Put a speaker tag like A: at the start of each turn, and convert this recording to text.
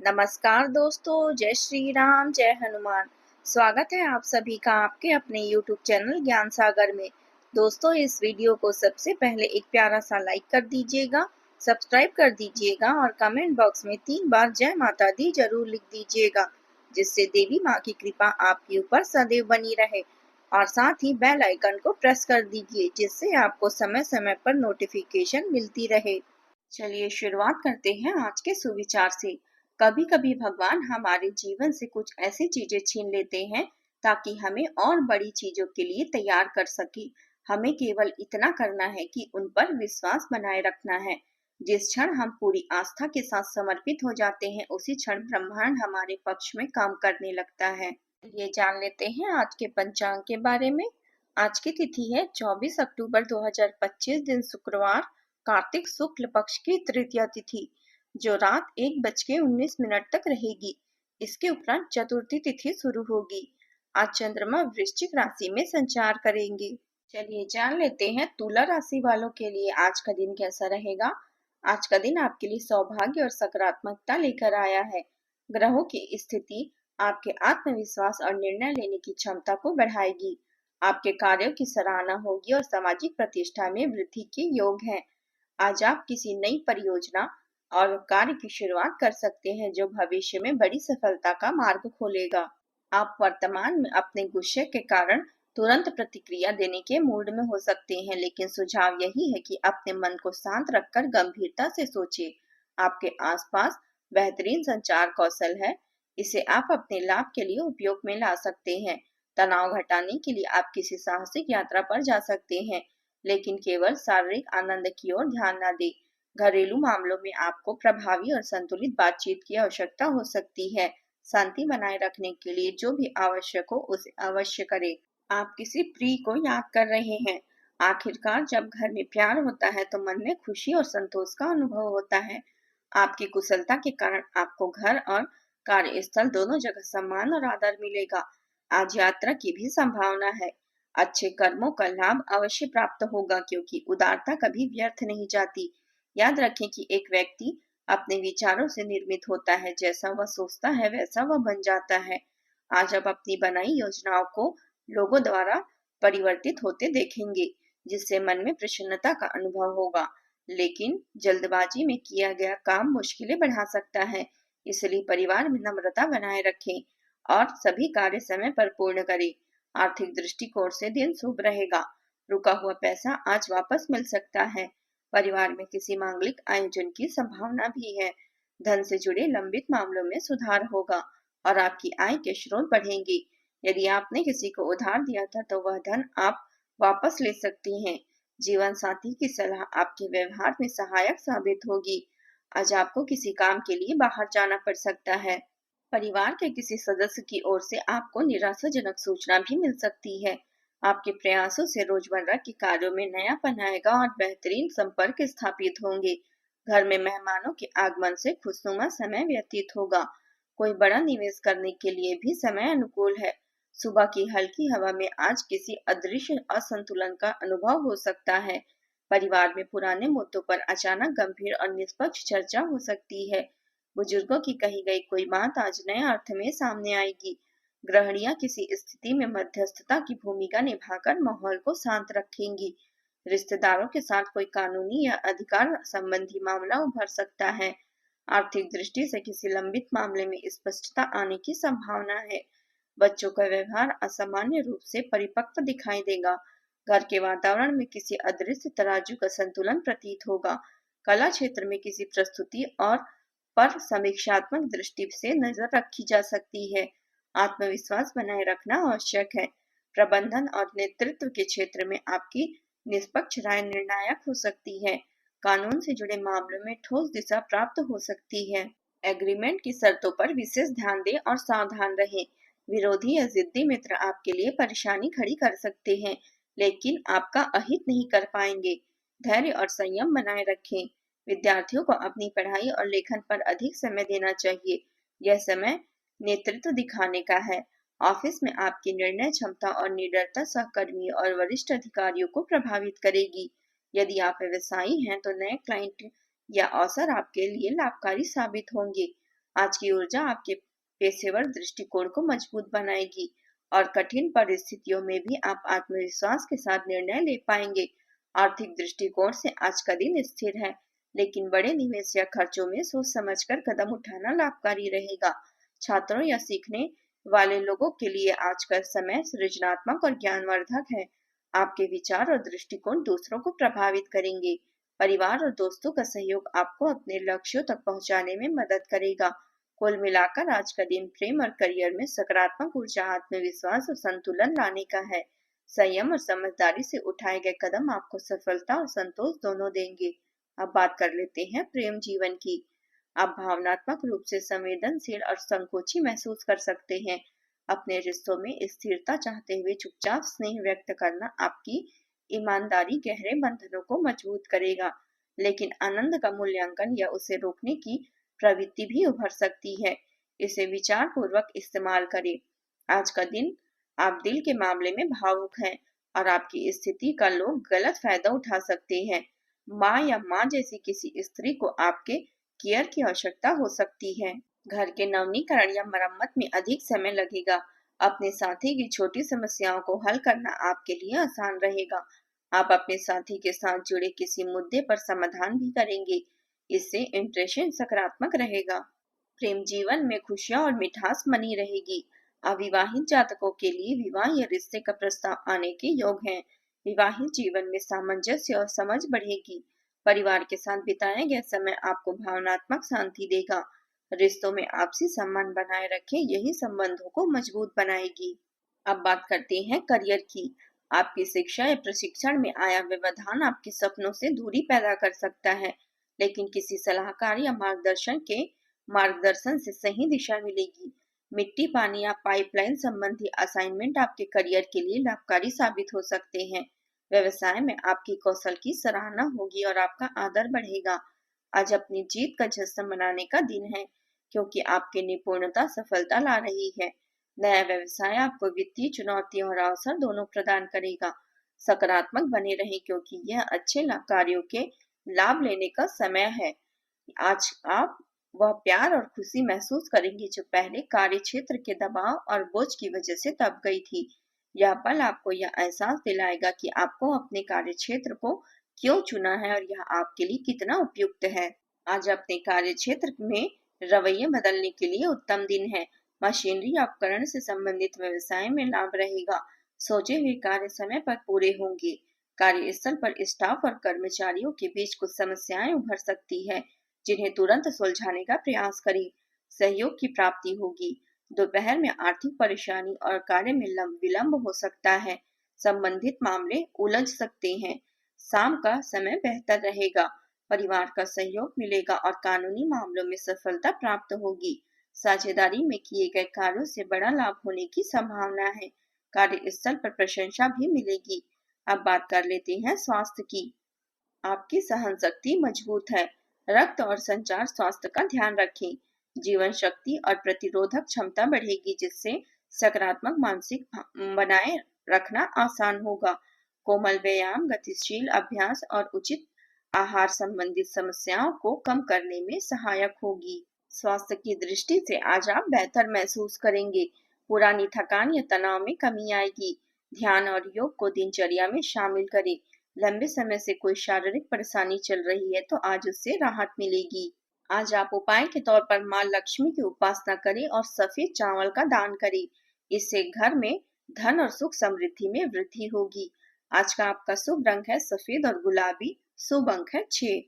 A: नमस्कार दोस्तों, जय श्री राम, जय हनुमान। स्वागत है आप सभी का आपके अपने YouTube चैनल ज्ञान सागर में। दोस्तों, इस वीडियो को सबसे पहले एक प्यारा सा लाइक कर दीजिएगा, सब्सक्राइब कर दीजिएगा और कमेंट बॉक्स में 3 बार जय माता दी जरूर लिख दीजिएगा, जिससे देवी माँ की कृपा आपके ऊपर सदैव बनी रहे। और साथ ही बेल आइकन को प्रेस कर दीजिए, जिससे आपको समय समय पर नोटिफिकेशन मिलती रहे। चलिए शुरुआत करते हैं आज के सुविचार से। कभी कभी भगवान हमारे जीवन से कुछ ऐसी चीजें छीन लेते हैं ताकि हमें और बड़ी चीजों के लिए तैयार कर सके। हमें केवल इतना करना है कि उन पर विश्वास बनाए रखना है। जिस क्षण हम पूरी आस्था के साथ समर्पित हो जाते हैं, उसी क्षण ब्रह्मांड हमारे पक्ष में काम करने लगता है। ये जान लेते हैं आज के पंचांग के बारे में। आज की तिथि है 24 अक्टूबर 2025, दिन शुक्रवार, कार्तिक शुक्ल पक्ष की तृतीया तिथि, जो रात 1:19 तक रहेगी। इसके उपरांत चतुर्थी तिथि शुरू होगी। आज चंद्रमा वृश्चिक राशि में संचार करेंगे। चलिए जान लेते हैं तुला राशि वालों के लिए आज का दिन कैसा रहेगा। आज का दिन आपके लिए सौभाग्य और सकारात्मकता लेकर आया है। ग्रहों की स्थिति आपके आत्मविश्वास और निर्णय लेने की क्षमता को बढ़ाएगी। आपके कार्यों की सराहना होगी और सामाजिक प्रतिष्ठा में वृद्धि के योग हैं। आज आप किसी नई परियोजना और कार्य की शुरुआत कर सकते हैं, जो भविष्य में बड़ी सफलता का मार्ग खोलेगा। आप वर्तमान में अपने गुस्से के कारण तुरंत प्रतिक्रिया देने के मूड में हो सकते हैं, लेकिन सुझाव यही है कि अपने मन को शांत रखकर गंभीरता से सोचें। आपके आसपास बेहतरीन संचार कौशल है, इसे आप अपने लाभ के लिए उपयोग में ला सकते हैं। तनाव घटाने के लिए आप किसी साहसिक यात्रा पर जा सकते हैं, लेकिन केवल शारीरिक आनंद की ओर ध्यान न दें। घरेलू मामलों में आपको प्रभावी और संतुलित बातचीत की आवश्यकता हो सकती है। शांति बनाए रखने के लिए जो भी आवश्यक हो उसे अवश्य करें। आप किसी प्रिय को याद कर रहे हैं। आखिरकार जब घर में प्यार होता है तो मन में खुशी और संतोष का अनुभव होता है। आपकी कुशलता के कारण आपको घर और कार्यस्थल दोनों जगह सम्मान और आदर मिलेगा। आज यात्रा की भी संभावना है। अच्छे कर्मों का लाभ अवश्य प्राप्त होगा, क्योंकि उदारता कभी व्यर्थ नहीं जाती। याद रखें कि एक व्यक्ति अपने विचारों से निर्मित होता है। जैसा वह सोचता है वैसा वह बन जाता है। आज आप अपनी बनाई योजनाओं को लोगों द्वारा परिवर्तित होते देखेंगे, जिससे मन में प्रसन्नता का अनुभव होगा। लेकिन जल्दबाजी में किया गया काम मुश्किलें बढ़ा सकता है, इसलिए परिवार में नम्रता बनाए रखें और सभी कार्य समय पर पूर्ण करें। आर्थिक दृष्टिकोण से दिन शुभ रहेगा। रुका हुआ पैसा आज वापस मिल सकता है। परिवार में किसी मांगलिक आयोजन की संभावना भी है। धन से जुड़े लंबित मामलों में सुधार होगा और आपकी आय के स्रोत बढ़ेंगे। यदि आपने किसी को उधार दिया था तो वह धन आप वापस ले सकती हैं। जीवन साथी की सलाह आपके व्यवहार में सहायक साबित होगी। आज आपको किसी काम के लिए बाहर जाना पड़ सकता है। परिवार के किसी सदस्य की ओर से आपको निराशाजनक सूचना भी मिल सकती है। आपके प्रयासों से रोजमर्रा के कार्यों में नयापन आएगा और बेहतरीन संपर्क स्थापित होंगे। घर में मेहमानों के आगमन से खुशनुमा समय व्यतीत होगा। कोई बड़ा निवेश करने के लिए भी समय अनुकूल है। सुबह की हल्की हवा में आज किसी अदृश्य असंतुलन का अनुभव हो सकता है। परिवार में पुराने मुद्दों पर अचानक गंभीर और निष्पक्ष चर्चा हो सकती है। बुजुर्गों की कही गई कोई बात आज नए अर्थ में सामने आएगी। गृहिणियां किसी स्थिति में मध्यस्थता की भूमिका निभाकर माहौल को शांत रखेंगी। रिश्तेदारों के साथ कोई कानूनी या अधिकार संबंधी मामला उभर सकता है। आर्थिक दृष्टि से किसी लंबित मामले में स्पष्टता आने की संभावना है। बच्चों का व्यवहार असामान्य रूप से परिपक्व दिखाई देगा। घर के वातावरण में किसी अदृश्य तराजू का संतुलन प्रतीत होगा। कला क्षेत्र में किसी प्रस्तुति और पर समीक्षात्मक दृष्टि से नजर रखी जा सकती है। आत्मविश्वास बनाए रखना आवश्यक है। प्रबंधन और नेतृत्व के क्षेत्र में आपकी निष्पक्ष राय निर्णायक हो सकती है। कानून से जुड़े मामलों में ठोस दिशा प्राप्त हो सकती है। एग्रीमेंट की शर्तों पर विशेष ध्यान दें और सावधान रहें। विरोधी या जिद्दी मित्र आपके लिए परेशानी खड़ी कर सकते हैं, लेकिन आपका अहित नहीं कर पाएंगे। धैर्य और संयम बनाए रखें। विद्यार्थियों को अपनी पढ़ाई और लेखन पर अधिक समय देना चाहिए। यह समय नेतृत्व दिखाने का है। ऑफिस में आपकी निर्णय क्षमता और निडरता सहकर्मी और वरिष्ठ अधिकारियों को प्रभावित करेगी। यदि आप व्यवसायी हैं तो नए क्लाइंट या अवसर आपके लिए लाभकारी साबित होंगे। आज की ऊर्जा आपके पेशेवर दृष्टिकोण को मजबूत बनाएगी और कठिन परिस्थितियों में भी आप आत्मविश्वास के साथ निर्णय ले पाएंगे। आर्थिक दृष्टिकोण से आज का दिन स्थिर है, लेकिन बड़े निवेश या खर्चों में सोच समझकर कदम उठाना लाभकारी रहेगा। छात्रों या सीखने वाले लोगों के लिए आज का समय सृजनात्मक और ज्ञानवर्धक है। आपके विचार और दृष्टिकोण दूसरों को प्रभावित करेंगे। परिवार और दोस्तों का सहयोग आपको अपने लक्ष्यों तक पहुंचाने में मदद करेगा। कुल मिलाकर आज का दिन प्रेम और करियर में सकारात्मक ऊर्जा, आत्मविश्वास और संतुलन लाने का है। संयम और समझदारी से उठाए गए कदम आपको सफलता और संतोष दोनों देंगे। अब बात कर लेते हैं प्रेम जीवन की। आप भावनात्मक रूप से संवेदनशील और संकोची महसूस कर सकते हैं। अपने रिश्तों में स्थिरता चाहते हुए चुपचाप स्नेह व्यक्त करना आपकी ईमानदारी गहरे बंधनों को मजबूत करेगा, लेकिन आनंद का मूल्यांकन या उसे रोकने की प्रवृत्ति भी उभर सकती है। इसे विचार पूर्वक इस्तेमाल करें। आज का दिन आप दिल के मामले में भावुक हैं और आपकी स्थिति का लोग गलत फायदा उठा सकते हैं। माँ या माँ जैसी किसी स्त्री को आपके केयर की आवश्यकता हो सकती है। घर के नवीनीकरण या मरम्मत में अधिक समय लगेगा। अपने साथी की छोटी समस्याओं को हल करना आपके लिए आसान रहेगा। आप अपने साथी के साथ जुड़े किसी मुद्दे पर समाधान भी करेंगे। इससे इंप्रेशन सकारात्मक रहेगा। प्रेम जीवन में खुशियां और मिठास बनी रहेगी। अविवाहित जातकों के लिए विवाह या रिश्ते का प्रस्ताव आने के योग हैं। विवाहित जीवन में सामंजस्य और समझ बढ़ेगी। परिवार के साथ बिताया गया समय आपको भावनात्मक शांति देगा। रिश्तों में आपसी सम्मान बनाए रखें, यही संबंधों को मजबूत बनाएगी। अब बात करते हैं करियर की। आपकी शिक्षा या प्रशिक्षण में आया व्यवधान आपके सपनों से दूरी पैदा कर सकता है, लेकिन किसी सलाहकार या मार्गदर्शन से सही दिशा मिलेगी। मिट्टी, पानी या पाइपलाइन संबंधी असाइनमेंट आपके करियर के लिए लाभकारी साबित हो सकते हैं। व्यवसाय में आपकी कौशल की सराहना होगी और आपका आदर बढ़ेगा। आज अपनी जीत का जश्न मनाने का दिन है, क्योंकि आपकी निपुणता सफलता ला रही है। नया व्यवसाय आपको वित्तीय चुनौतियों और अवसर दोनों प्रदान करेगा। सकारात्मक बने रहें, क्योंकि यह अच्छे कार्यों के लाभ लेने का समय है। आज आप वह प्यार और खुशी महसूस करेंगे जो पहले कार्य क्षेत्र के दबाव और बोझ की वजह से दब गई थी। यह पल आपको यह एहसास दिलाएगा कि आपको अपने कार्य क्षेत्र को क्यों चुना है और यह आपके लिए कितना उपयुक्त है। आज अपने कार्य क्षेत्र में रवैये बदलने के लिए उत्तम दिन है। मशीनरी या उपकरण से संबंधित व्यवसाय में लाभ रहेगा। सोचे हुए कार्य समय पर पूरे होंगे। कार्यस्थल पर स्टाफ और कर्मचारियों के बीच कुछ समस्याएं उभर सकती है, जिन्हें तुरंत सुलझाने का प्रयास करें। सहयोग की प्राप्ति होगी। दोपहर में आर्थिक परेशानी और कार्य में विलंब हो सकता है। संबंधित मामले उलझ सकते हैं। शाम का समय बेहतर रहेगा। परिवार का सहयोग मिलेगा और कानूनी मामलों में सफलता प्राप्त होगी। साझेदारी में किए गए कार्यों से बड़ा लाभ होने की संभावना है। कार्यस्थल पर प्रशंसा भी मिलेगी। अब बात कर लेते हैं स्वास्थ्य की। आपकी सहन शक्ति मजबूत है। रक्त और संचार स्वास्थ्य का ध्यान रखें। जीवन शक्ति और प्रतिरोधक क्षमता बढ़ेगी, जिससे सकारात्मक मानसिक बनाए रखना आसान होगा। कोमल व्यायाम, गतिशील अभ्यास और उचित आहार संबंधित समस्याओं को कम करने में सहायक होगी। स्वास्थ्य की दृष्टि से आज आप बेहतर महसूस करेंगे। पुरानी थकान या तनाव में कमी आएगी। ध्यान और योग को दिनचर्या में शामिल करें। लंबे समय से कोई शारीरिक परेशानी चल रही है तो आज उससे राहत मिलेगी। आज आप उपाय के तौर पर माँ लक्ष्मी की उपासना करें और सफेद चावल का दान करें। इससे घर में धन और सुख समृद्धि में वृद्धि होगी। आज का आपका शुभ रंग है सफेद और गुलाबी। शुभ अंक है 6।